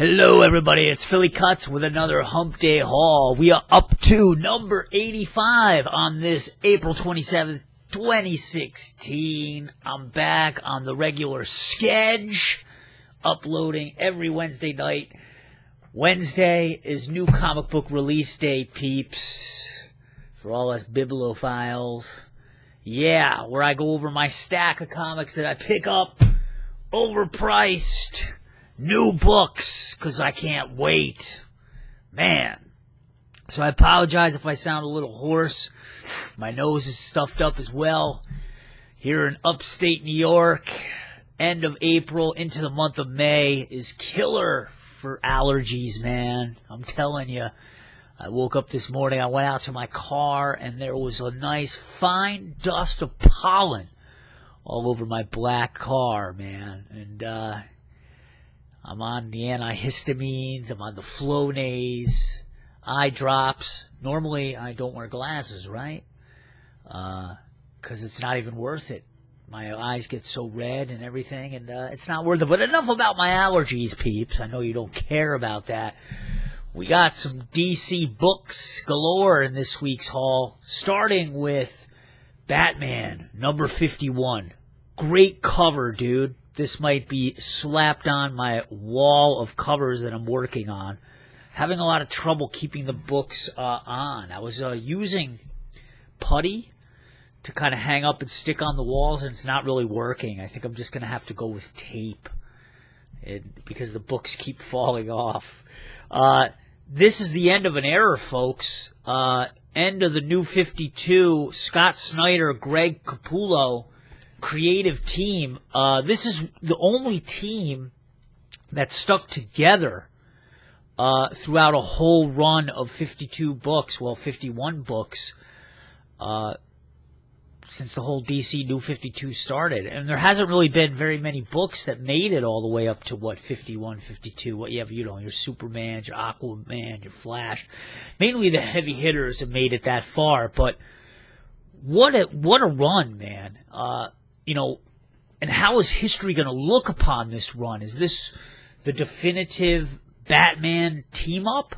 Hello everybody, it's Philly Cuts with another Hump Day Haul. We are up to number 85 on this April 27th, 2016. I'm back on the regular schedule, uploading every Wednesday night. Wednesday is new comic book release day, peeps, for all us bibliophiles. Yeah, where I go over my stack of comics that I pick up, overpriced, new books, because I can't wait. Man. So I apologize if I sound a little hoarse. My nose is stuffed up as well. Here in upstate New York, end of April into the month of May is killer for allergies, man. I'm telling you. I woke up this morning, I went out to my car, and there was a nice fine dust of pollen all over my black car, man. And I'm on the antihistamines, I'm on the Flonase, eye drops. Normally, I don't wear glasses, right? Because it's not even worth it. My eyes get so red and everything, and it's not worth it. But enough about my allergies, peeps. I know you don't care about that. We got some DC books galore in this week's haul, starting with Batman, number 51. Great cover, dude. This might be slapped on my wall of covers that I'm working on. Having a lot of trouble keeping the books on. I was using putty to kind of hang up and stick on the walls, and it's not really working. I think I'm just going to have to go with tape because the books keep falling off. This is the end of an era, folks. End of the New 52, Scott Snyder, Greg Capullo creative team. This is the only team that stuck together throughout a whole run of 52 books, well, 51 books, since the whole DC New 52 started. And there hasn't really been very many books that made it all the way up to, 51, 52. What you have, your Superman, your Aquaman, your Flash. Mainly the heavy hitters have made it that far, but what a run, man. And how is history going to look upon this run? Is this the definitive Batman team-up?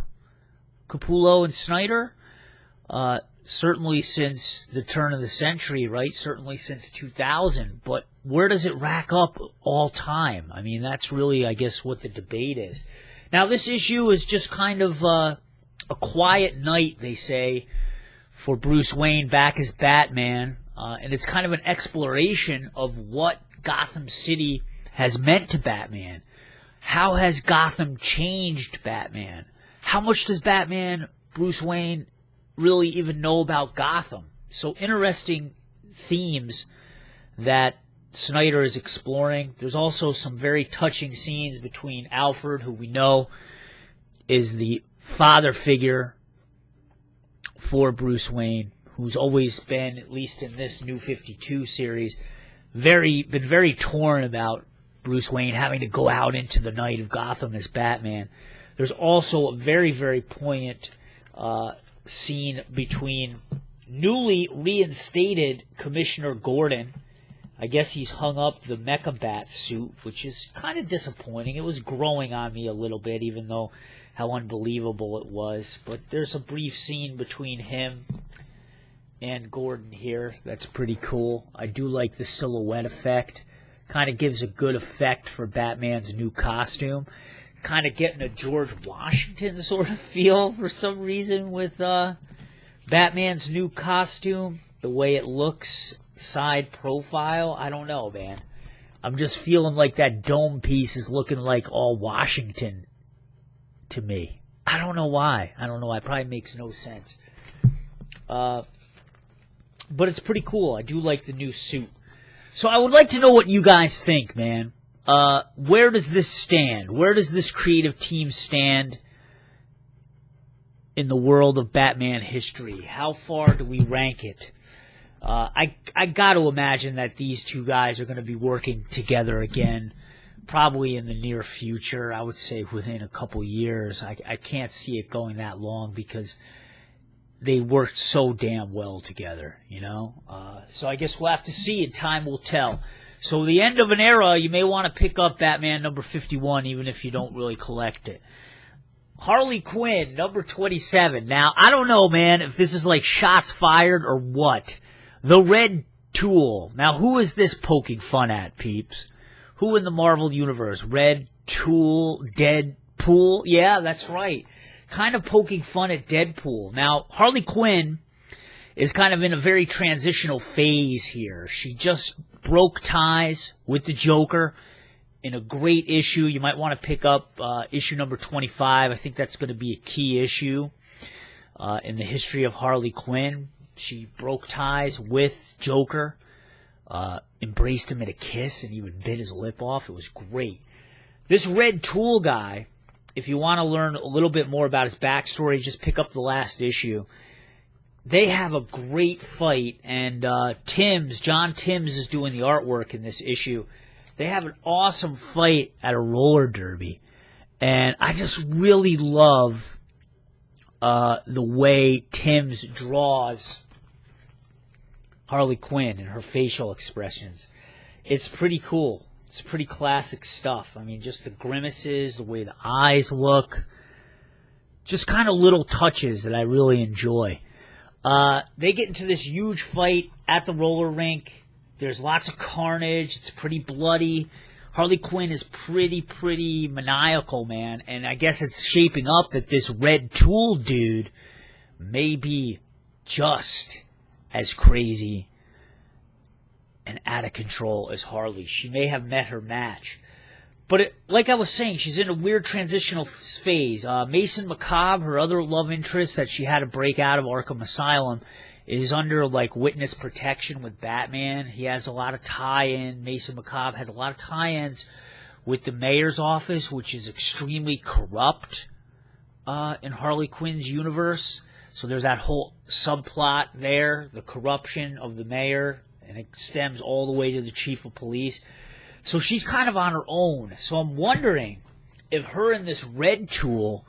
Capullo and Snyder? Certainly since the turn of the century, right? Certainly since 2000. But where does it rack up all time? I mean, that's really, I guess, what the debate is. Now, this issue is just kind of a quiet night, they say, for Bruce Wayne back as Batman. And it's kind of an exploration of what Gotham City has meant to Batman. How has Gotham changed Batman? How much does Batman, Bruce Wayne, really even know about Gotham? So interesting themes that Snyder is exploring. There's also some very touching scenes between Alfred, who we know is the father figure for Bruce Wayne, who's always been, at least in this New 52 series, been very torn about Bruce Wayne having to go out into the night of Gotham as Batman. There's also a very, very poignant scene between newly reinstated Commissioner Gordon. I guess he's hung up the Mecha Bat suit, which is kind of disappointing. It was growing on me a little bit, even though how unbelievable it was. But there's a brief scene between him and Gordon here. That's pretty cool. I do like the silhouette effect. Kind of gives a good effect for Batman's new costume. Kind of getting a George Washington sort of feel for some reason with Batman's new costume. The way it looks, side profile. I don't know, man. I'm just feeling like that dome piece is looking like all Washington to me. I don't know why. It probably makes no sense. But it's pretty cool. I do like the new suit. So I would like to know what you guys think, man. Where does this stand? Where does this creative team stand in the world of Batman history? How far do we rank it? I got to imagine that these two guys are going to be working together again, probably in the near future. I would say within a couple years. I can't see it going that long because they worked so damn well together, So I guess we'll have to see, and time will tell. So the end of an era, you may want to pick up Batman number 51, even if you don't really collect it. Harley Quinn, number 27. Now, I don't know, man, if this is like shots fired or what. The Red Tool. Now, who is this poking fun at, peeps? Who in the Marvel Universe? Red Tool, Deadpool? Yeah, that's right. Kind of poking fun at Deadpool. Now, Harley Quinn is kind of in a very transitional phase here. She just broke ties with the Joker in a great issue. You might want to pick up issue number 25. I think that's going to be a key issue in the history of Harley Quinn. She broke ties with Joker, embraced him in a kiss, and even bit his lip off. It was great. This Red Tool guy, if you want to learn a little bit more about his backstory, just pick up the last issue. They have a great fight, and John Timms is doing the artwork in this issue. They have an awesome fight at a roller derby, and I just really love the way Timms draws Harley Quinn and her facial expressions. It's pretty cool. It's pretty classic stuff. I mean, just the grimaces, the way the eyes look, just kind of little touches that I really enjoy. They get into this huge fight at the roller rink. There's lots of carnage. It's pretty bloody. Harley Quinn is pretty maniacal, man. And I guess it's shaping up that this Red Tool dude may be just as crazy and out of control as Harley. She may have met her match. But like I was saying, she's in a weird transitional phase. Mason Macabre, her other love interest that she had to break out of Arkham Asylum, is under like witness protection with Batman. He has a lot of tie-in. Mason Macabre has a lot of tie-ins with the mayor's office, which is extremely corrupt in Harley Quinn's universe. So there's that whole subplot there, the corruption of the mayor, and it stems all the way to the chief of police. So she's kind of on her own. So I'm wondering if her and this Red Tool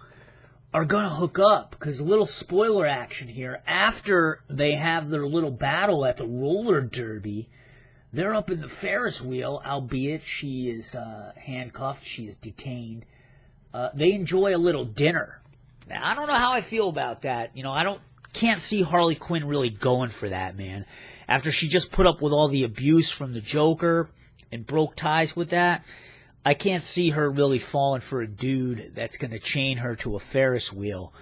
are going to hook up. Because a little spoiler action here. After they have their little battle at the roller derby, they're up in the Ferris wheel, albeit she is handcuffed. She is detained. They enjoy a little dinner. Now, I don't know how I feel about that. You know, can't see Harley Quinn really going for that, man. After she just put up with all the abuse from the Joker and broke ties with that, I can't see her really falling for a dude that's going to chain her to a Ferris wheel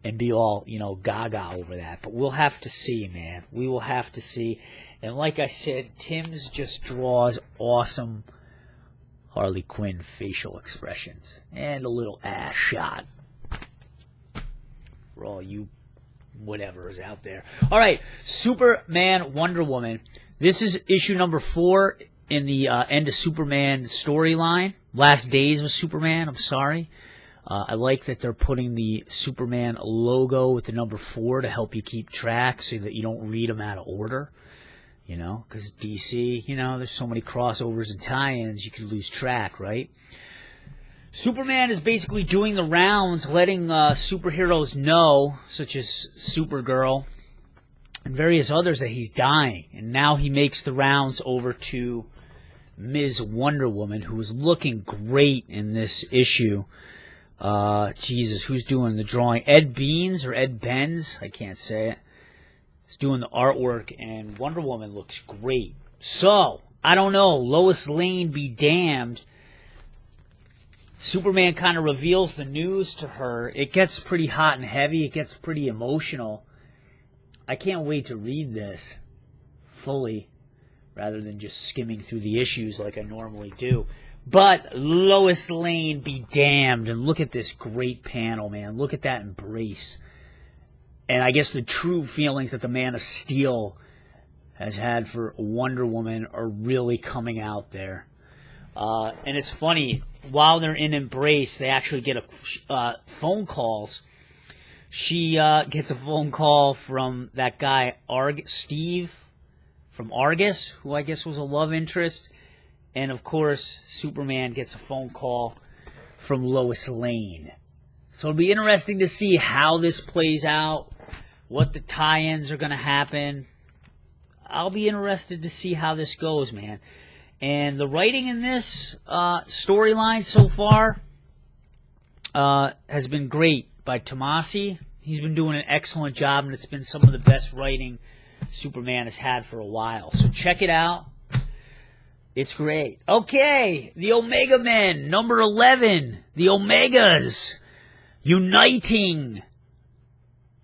and be all, you know, gaga over that. But we'll have to see, man. We will have to see. And like I said, Timms just draws awesome Harley Quinn facial expressions. And a little ass shot for all you whatever is out there. All right, Superman, Wonder Woman. This is issue number 4 in the end of Superman storyline. Last Days of Superman, I'm sorry. I like that they're putting the Superman logo with the number 4 to help you keep track so that you don't read them out of order. You know, because DC, you know, there's so many crossovers and tie-ins, you could lose track, right? Superman is basically doing the rounds, letting superheroes know, such as Supergirl and various others, that he's dying. And now he makes the rounds over to Ms. Wonder Woman, who is looking great in this issue. Jesus, who's doing the drawing? Ed Beans or Ed Benz? I can't say it. He's doing the artwork, and Wonder Woman looks great. So, I don't know. Lois Lane be damned. Superman kind of reveals the news to her. It gets pretty hot and heavy. It gets pretty emotional. I can't wait to read this fully rather than just skimming through the issues like I normally do. But Lois Lane be damned. And look at this great panel, man. Look at that embrace. And I guess the true feelings that the Man of Steel has had for Wonder Woman are really coming out there. And it's funny, while they're in embrace, they actually get phone calls. She gets a phone call from that guy, Steve, from Argus, who I guess was a love interest. And, of course, Superman gets a phone call from Lois Lane. So it'll be interesting to see how this plays out, what the tie-ins are going to happen. I'll be interested to see how this goes, man. And the writing in this storyline so far has been great by Tomasi. He's been doing an excellent job, and it's been some of the best writing Superman has had for a while. So check it out. It's great. Okay, the Omega Men, number 11. The Omegas uniting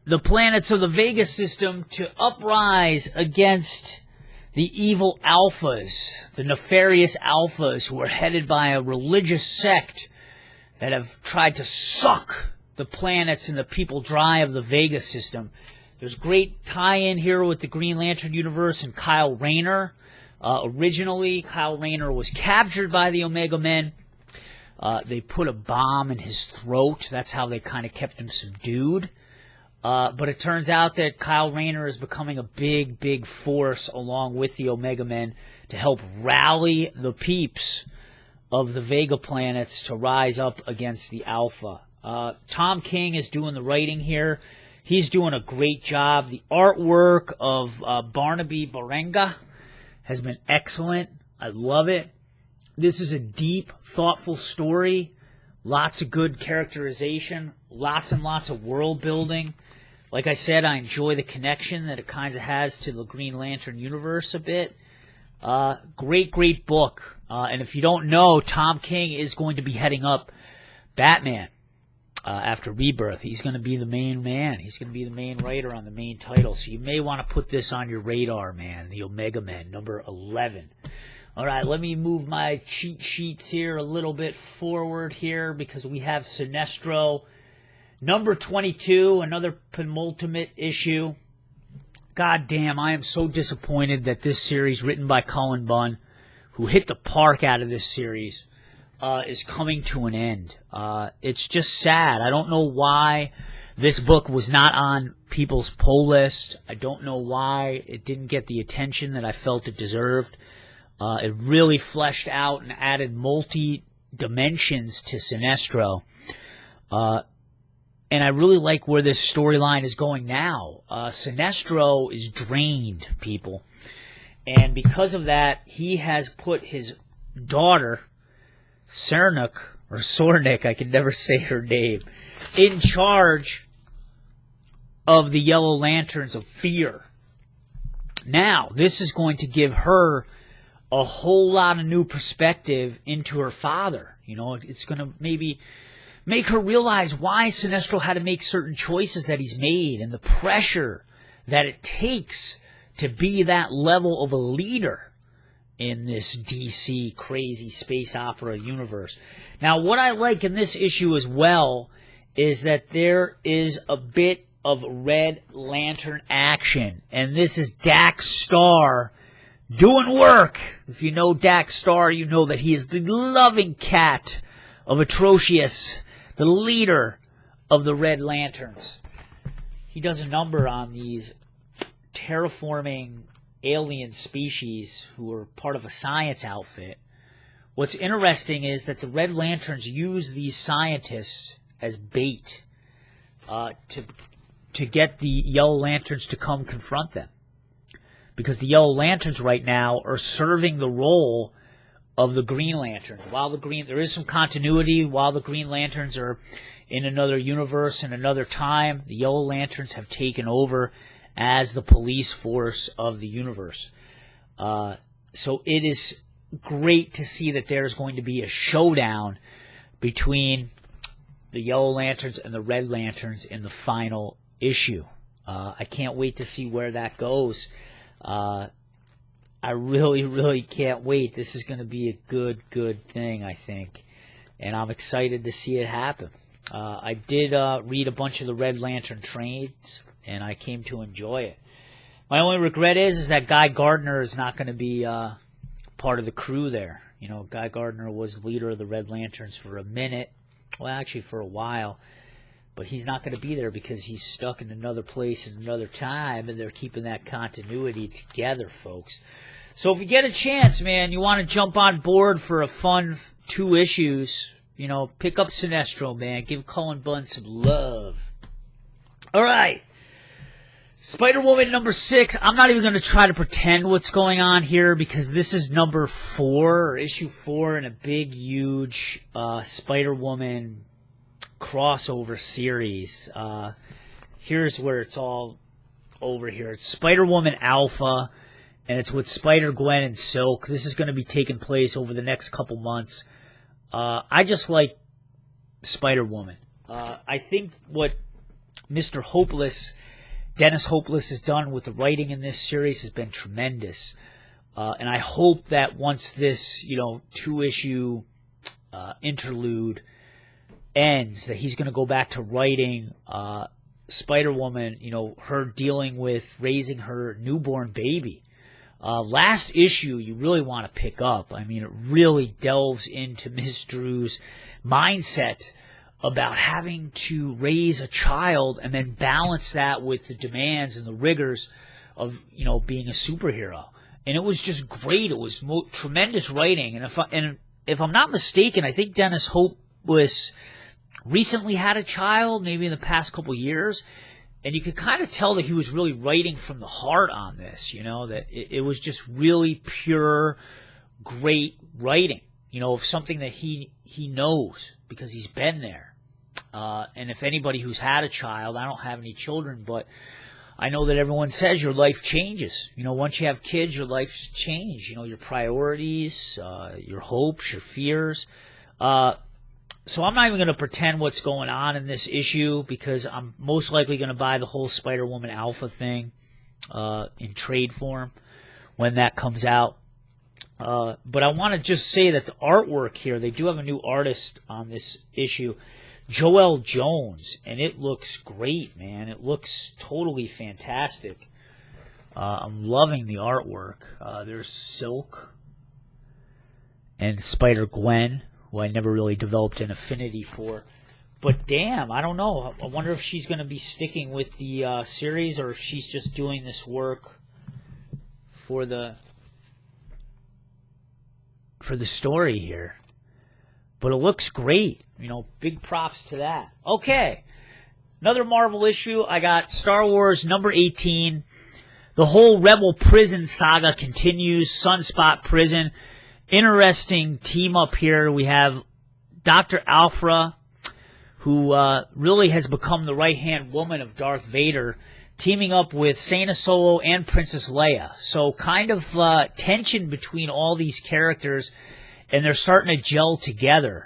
the planets of the Vega system to uprise against the evil Alphas, the nefarious Alphas who are headed by a religious sect that have tried to suck the planets and the people dry of the Vega system. There's great tie-in here with the Green Lantern universe and Kyle Rayner. Originally, Kyle Rayner was captured by the Omega Men. They put a bomb in his throat. That's how they kind of kept him subdued. But it turns out that Kyle Rayner is becoming a big, big force along with the Omega Men to help rally the peeps of the Vega planets to rise up against the Alpha. Tom King is doing the writing here. He's doing a great job. The artwork of Barnaby Barenga has been excellent. I love it. This is a deep, thoughtful story. Lots of good characterization. Lots and lots of world building. Like I said, I enjoy the connection that it kind of has to the Green Lantern universe a bit. Great, great book. And if you don't know, Tom King is going to be heading up Batman after Rebirth. He's going to be the main man. He's going to be the main writer on the main title. So you may want to put this on your radar, man. The Omega Men, number 11. All right, let me move my cheat sheets here a little bit forward here because we have Sinestro. Number 22, another penultimate issue. God damn, I am so disappointed that this series, written by Cullen Bunn, who hit the park out of this series, is coming to an end. It's just sad. I don't know why this book was not on people's poll list. I don't know why it didn't get the attention that I felt it deserved. It really fleshed out and added multi-dimensions to Sinestro. And I really like where this storyline is going now. Sinestro is drained, people. And because of that, he has put his daughter, Sornik, I can never say her name, in charge of the Yellow Lanterns of Fear. Now, this is going to give her a whole lot of new perspective into her father. You know, it's going to maybe make her realize why Sinestro had to make certain choices that he's made and the pressure that it takes to be that level of a leader in this DC crazy space opera universe. Now, what I like in this issue as well is that there is a bit of Red Lantern action, and this is Dax Star doing work. If you know Dax Star, you know that he is the loving cat of Atrocious, the leader of the Red Lanterns. He does a number on these terraforming alien species who are part of a science outfit. What's interesting is that the Red Lanterns use these scientists as bait to get the Yellow Lanterns to come confront them. Because the Yellow Lanterns right now are serving the role of the Green Lanterns. There is some continuity while the Green Lanterns are in another universe and another time. The Yellow Lanterns have taken over as the police force of the universe. So it is great to see that there's going to be a showdown between the Yellow Lanterns and the Red Lanterns in the final issue. I can't wait to see where that goes. I really, really can't wait. This is going to be a good thing, I think. And I'm excited to see it happen. I did read a bunch of the Red Lantern trades, and I came to enjoy it. My only regret is that Guy Gardner is not going to be part of the crew there. You know, Guy Gardner was leader of the Red Lanterns for a minute. Well, actually for a while. But he's not going to be there because he's stuck in another place in another time, and they're keeping that continuity together, folks. So if you get a chance, man, you want to jump on board for a fun 2 issues, you know, pick up Sinestro, man. Give Cullen Bunn some love. All right. Spider-Woman number 6, I'm not even going to try to pretend what's going on here because this is number 4, or issue 4 in a big, huge Spider-Woman crossover series. Here's where it's all over here. It's Spider-Woman Alpha, and it's with Spider-Gwen and Silk. This is going to be taking place over the next couple months. I just like Spider-Woman. I think what Mr. Hopeless... Dennis Hopeless has done with the writing in this series has been tremendous. And I hope that once this, 2-issue interlude ends, that he's going to go back to writing Spider-Woman, her dealing with raising her newborn baby. Last issue you really want to pick up. I mean, it really delves into Ms. Drew's mindset about having to raise a child and then balance that with the demands and the rigors of, being a superhero. And it was just great. It was tremendous writing. And if I'm not mistaken, I think Dennis Hopeless recently had a child, maybe in the past couple years. And you could kind of tell that he was really writing from the heart on this, that it was just really pure, great writing, of something that he knows because he's been there. And if anybody who's had a child, I don't have any children, but I know that everyone says your life changes. Once you have kids, your life's changed. Your priorities, your hopes, your fears. So I'm not even going to pretend what's going on in this issue because I'm most likely going to buy the whole Spider-Woman Alpha thing in trade form when that comes out. But I want to just say that the artwork here, they do have a new artist on this issue, Joel Jones, and it looks great, man. It looks totally fantastic. I'm loving the artwork. There's Silk and Spider-Gwen, who I never really developed an affinity for. But damn, I don't know. I wonder if she's going to be sticking with the series or if she's just doing this work for the story here. But it looks great. Big props to that. Okay. Another Marvel issue. I got Star Wars number 18. The whole Rebel prison saga continues. Sunspot Prison. Interesting team up here. We have Dr. Aphra, who really has become the right-hand woman of Darth Vader, teaming up with Santa Solo and Princess Leia. So kind of tension between all these characters, and they're starting to gel together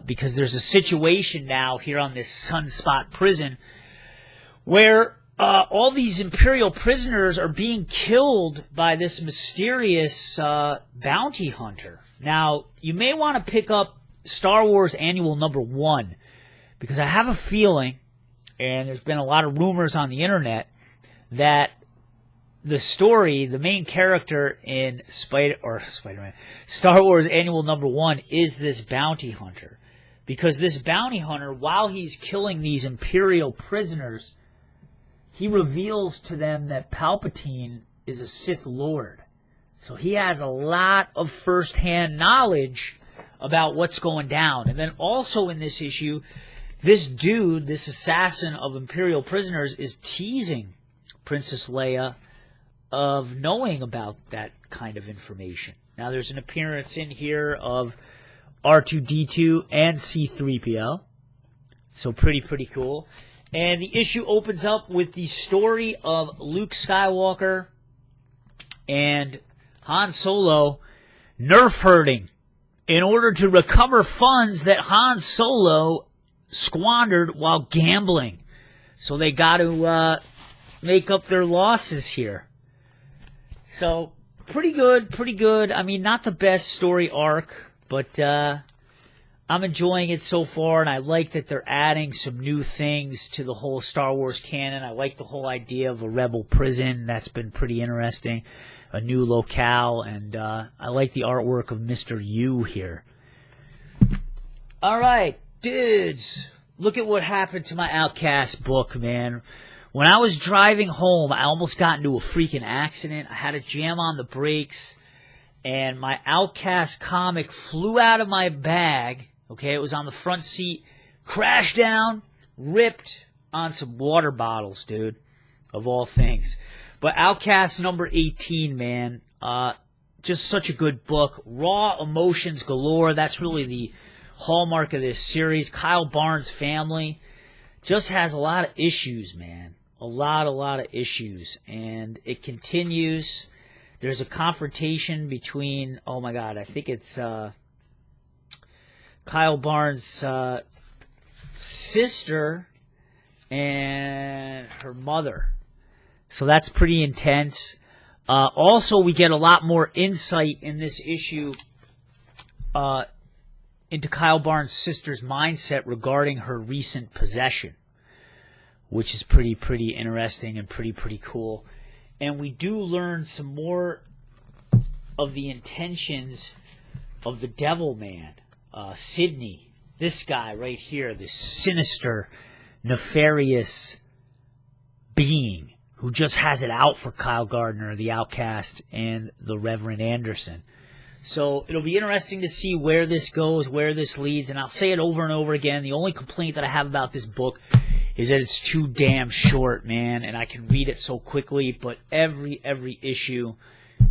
because there's a situation now here on this Sunspot Prison where all these Imperial prisoners are being killed by this mysterious bounty hunter. Now, you may want to pick up Star Wars Annual number 1 because I have a feeling, and there's been a lot of rumors on the internet, that the story, the main character in Spider-Man, Star Wars Annual number 1 is this bounty hunter. Because this bounty hunter, while he's killing these Imperial prisoners, he reveals to them that Palpatine is a Sith Lord. So he has a lot of first-hand knowledge about what's going down. And then also in this issue, this dude, this assassin of Imperial prisoners, is teasing Princess Leia of knowing about that kind of information. Now, there's an appearance in here of R2-D2 and C-3PO. So pretty cool. And the issue opens up with the story of Luke Skywalker and Han Solo nerf herding in order to recover funds that Han Solo squandered while gambling. So they got to make up their losses here. So, pretty good. I mean, not the best story arc, but I'm enjoying it so far, and I like that they're adding some new things to the whole Star Wars canon. I like the whole idea of a rebel prison. That's been pretty interesting. A new locale, and I like the artwork of Mr. Yu here. All right, dudes, look at what happened to my Outcast book, man. When I was driving home, I almost got into a freaking accident. I had to jam on the brakes, and my Outcast comic flew out of my bag. Okay, it was on the front seat, crashed down, ripped on some water bottles, dude. of all things. But Outcast number 18, man. Just such a good book. Raw emotions galore. That's really the hallmark of this series. Kyle Barnes' family just has a lot of issues, man. A lot of issues. And it continues. There's a confrontation between, oh my God, I think it's Kyle Barnes' sister and her mother. So that's pretty intense. Also, we get a lot more insight in this issue into Kyle Barnes' sister's mindset regarding her recent possession, which is pretty interesting and pretty cool. And we do learn some more of the intentions of the Devil Man, Sydney. This guy right here, this sinister, nefarious being who just has it out for Kyle Gardner, the Outcast, and the Reverend Anderson. So it'll be interesting to see where this goes, where this leads, and I'll say it over and over again. The only complaint that I have about this book is that it's too damn short, man, and I can read it so quickly, but every issue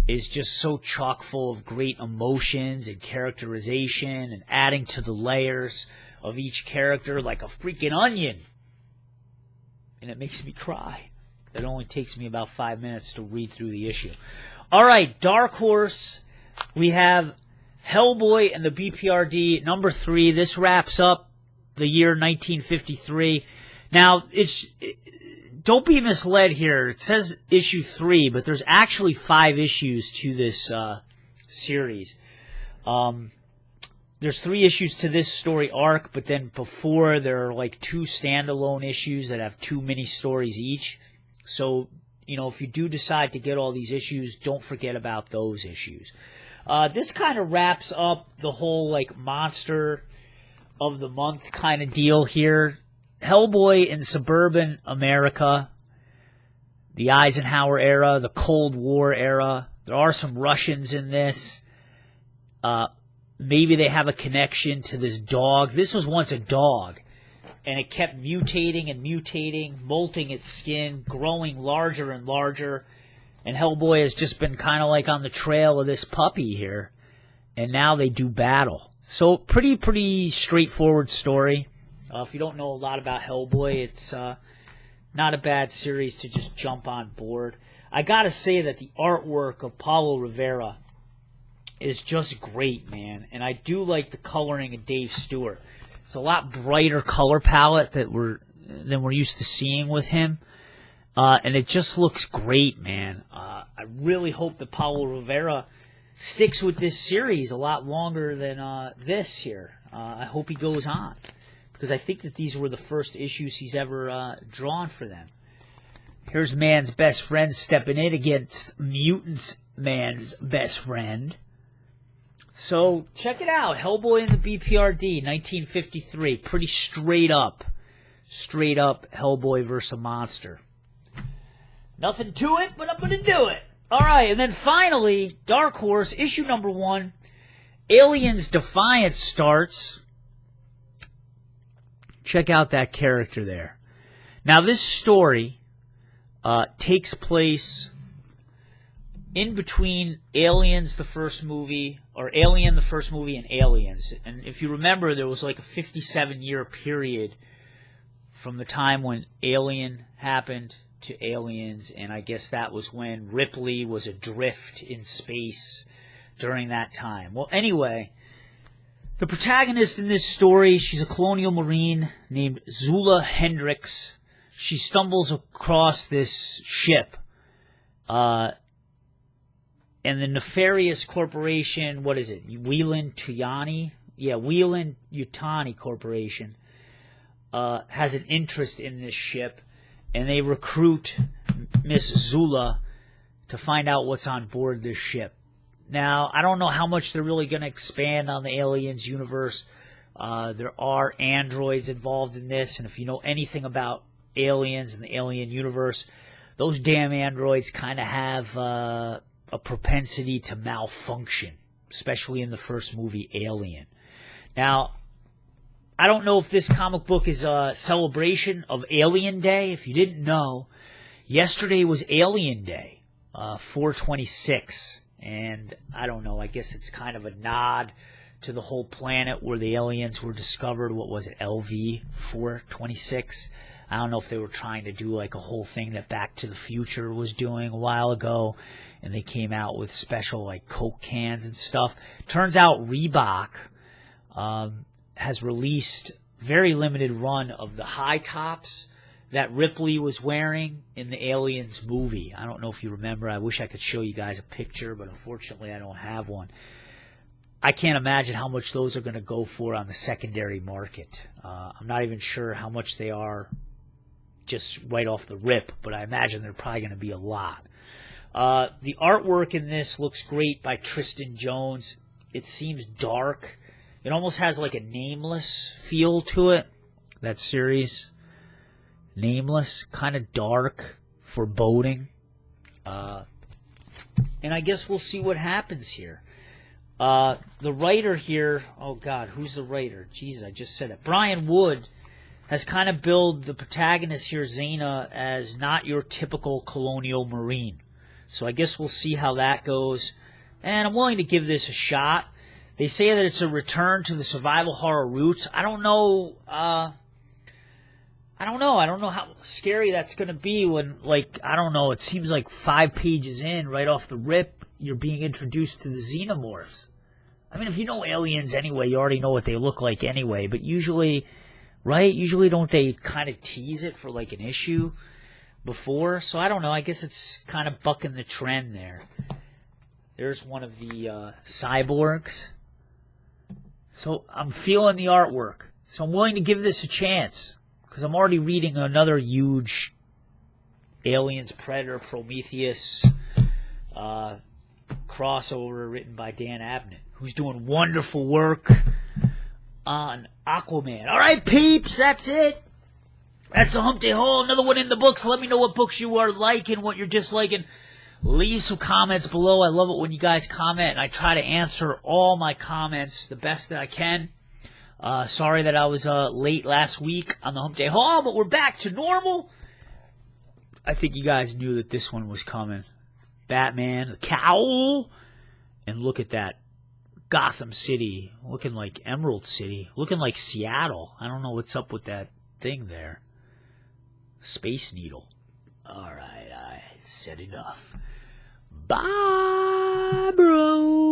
is just so chock full of great emotions and characterization and adding to the layers of each character like a freaking onion. And it makes me cry. It only takes me about 5 minutes to read through the issue. All right, Dark Horse. We have Hellboy and the B.P.R.D. number 3. This wraps up the year 1953. Now, don't be misled here. It says issue 3, but there's actually 5 issues to this series. There's 3 issues to this story arc, but then before there are like 2 standalone issues that have 2 mini stories each. So, you know, if you do decide to get all these issues, don't forget about those issues. This kind of wraps up the whole, like, monster of the month kind of deal here. Hellboy in suburban America, the Eisenhower era, the Cold War era. There are some Russians in this. Maybe they have a connection to this dog. This was once a dog. And it kept mutating and mutating, molting its skin, growing larger and larger. And Hellboy has just been kind of like on the trail of this puppy here. And now they do battle. So pretty straightforward story. If you don't know a lot about Hellboy, it's not a bad series to just jump on board. I gotta say that the artwork of Paulo Rivera is just great, man. And I do like the coloring of Dave Stewart. It's a lot brighter color palette than we're used to seeing with him. And it just looks great, man. I really hope that Paulo Rivera sticks with this series a lot longer than this here. I hope he goes on, because I think that these were the first issues he's ever drawn for them. Here's man's best friend stepping in against mutants' man's best friend. So, check it out. Hellboy and the B.P.R.D. 1953. Pretty straight up Hellboy versus a monster. Nothing to it, but I'm going to do it. All right, and then finally, Dark Horse, issue number 1. Aliens Defiance starts. Check out that character there. Now, this story takes place in between Aliens, the first movie, or Alien, the first movie, and Aliens. And if you remember, there was like a 57-year period from the time when Alien happened to Aliens, and I guess that was when Ripley was adrift in space during that time. Well, anyway, the protagonist in this story, she's a colonial marine named Zula Hendricks. She stumbles across this ship, and the nefarious corporation, what is it, Weyland-Yutani? Yeah, Weyland-Yutani Corporation has an interest in this ship, and they recruit Miss Zula to find out what's on board this ship. Now, I don't know how much they're really going to expand on the Aliens universe. There are androids involved in this, and if you know anything about Aliens and the Alien universe, those damn androids kind of have a propensity to malfunction, especially in the first movie, Alien. Now, I don't know if this comic book is a celebration of Alien Day. If you didn't know, Yesterday was Alien Day, 4/26, and I don't know, I guess it's kind of a nod to the whole planet where the aliens were discovered. What was it, LV 426? I don't know if they were trying to do like a whole thing that Back to the Future was doing a while ago, and they came out with special like Coke cans and stuff. Turns out Reebok has released very limited run of the high tops that Ripley was wearing in the Aliens movie. I don't know if you remember. I wish I could show you guys a picture, but unfortunately I don't have one. I can't imagine how much those are going to go for on the secondary market. I'm not even sure how much they are just right off the rip, but I imagine they're probably going to be a lot. The artwork in this looks great by Tristan Jones. It seems dark. It almost has like a Nameless feel to it, that series. Nameless, kind of dark, foreboding. And I guess we'll see what happens here. The writer here, oh God, who's the writer? Jesus, I just said it. Brian Wood has kind of billed the protagonist here, Xena, as not your typical colonial marine. So I guess we'll see how that goes. And I'm willing to give this a shot. They say that it's a return to the survival horror roots. I don't know. I don't know how scary that's going to be when, like, I don't know, it seems like 5 pages in, right off the rip, you're being introduced to the xenomorphs. I mean, if you know aliens anyway, you already know what they look like anyway, but usually, right, usually don't they kind of tease it for, like, an issue before? So I don't know, I guess it's kind of bucking the trend there. There's one of the cyborgs. So I'm feeling the artwork. So I'm willing to give this a chance. Because I'm already reading another huge Aliens, Predator, Prometheus crossover written by Dan Abnett, who's doing wonderful work on Aquaman. All right, peeps, that's it. That's the Hump Day Haul. Another one in the books. Let me know what books you are liking, what you're disliking. Leave some comments below. I love it when you guys comment, and I try to answer all my comments the best that I can. Sorry that I was late last week on the Hump Day Haul, but we're back to normal. I think you guys knew that this one was coming. Batman, the cowl, and look at that. Gotham City, looking like Emerald City, looking like Seattle. I don't know what's up with that thing there. Space Needle. All right, I said enough. Bye, bro.